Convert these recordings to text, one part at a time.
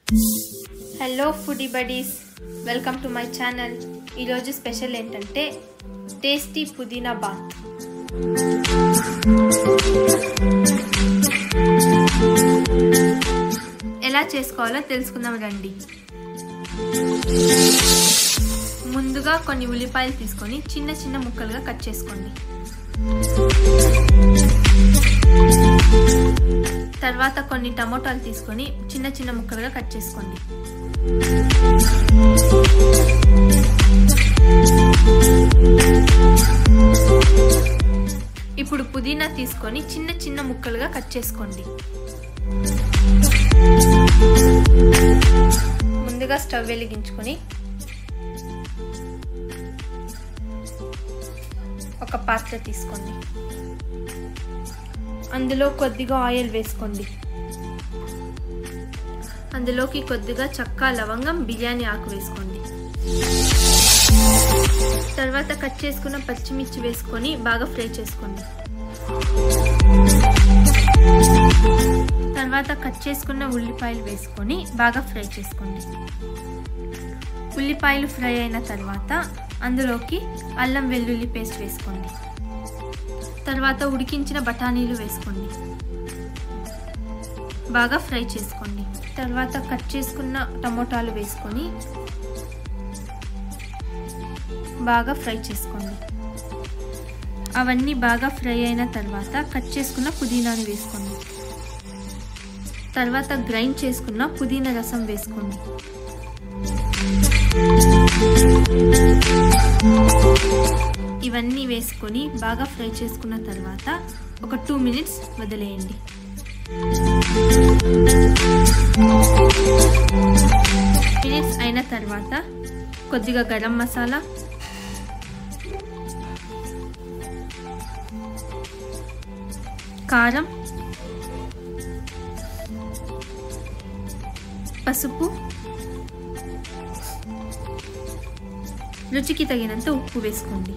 Hello foodie buddies, welcome to my channel. ఈరోజు special ఏంటంటే tasty పుదీనా బాత్. ఎలా చేసుకోవాలో తెలుసుకుందాం రండి. ముందుగా కొన్ని ఉల్లిపాయలు తీసుకొని చిన్న చిన్న ముక్కలుగా కట్ చేసుకోండి. తర్వాత కొన్ని టమోటాలు తీసుకొని చిన్న చిన్న ముక్కలుగా కట్ చేసుకోండి. ఇప్పుడు పుదీనా తీసుకొని చిన్న చిన్న ముక్కలుగా కట్ చేసుకోండి. ముందుగా స్టవ్ వెలిగించుకొని ఒక పాత్ర తీసుకోండి. అందులో కొద్దిగా ఆయిల్ వేసుకోండి. అందులోకి కొద్దిగా చెక్క, లవంగం, బిర్యానీ ఆకు వేసుకోండి. తర్వాత కట్ చేసుకున్న పచ్చిమిర్చి వేసుకొని బాగా ఫ్రై చేసుకోండి. తర్వాత కట్ చేసుకున్న ఉల్లిపాయలు వేసుకొని బాగా ఫ్రై చేసుకోండి. ఉల్లిపాయలు ఫ్రై అయిన తర్వాత అందులోకి అల్లం వెల్లుల్లి పేస్ట్ వేసుకోండి. తర్వాత ఉడికించిన బఠానీలు వేసుకోండి. బాగా ఫ్రై చేసుకోండి. తర్వాత కట్ చేసుకున్న టమోటాలు వేసుకొని బాగా ఫ్రై చేసుకోండి. అవన్నీ బాగా ఫ్రై అయిన తర్వాత కట్ చేసుకున్న పుదీనాని వేసుకోండి. తర్వాత గ్రైండ్ చేసుకున్న పుదీనా రసం వేసుకోండి. ఇవన్నీ వేసుకొని బాగా ఫ్రై చేసుకున్న తర్వాత ఒక 2 minutes వదిలేయండి. మినిట్స్ అయిన తర్వాత కొద్దిగా గరం మసాలా, కారం, పసుపు, రుచికి తగినంత ఉప్పు వేసుకోండి.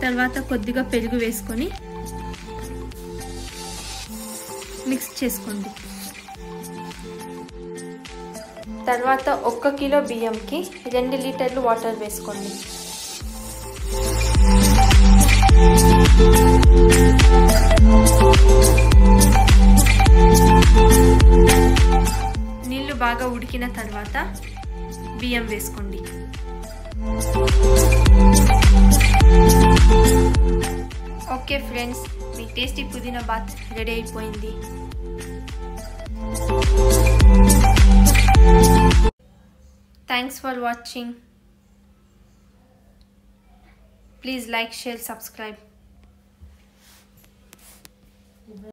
తర్వాత కొద్దిగా పెరుగు వేసుకొని మిక్స్ చేసుకోండి. తర్వాత 1 కిలో బియ్యంకి 2 లీటర్లు వాటర్ వేసుకోండి. నీళ్లు బాగా ఉడికిన తర్వాత బియ్యం వేసుకోండి. ఓకే ఫ్రెండ్స్, మీ టేస్టీ పుదీనా బాత్ రెడీ అయిపోయింది. Thanks for watching. Please like, share, subscribe.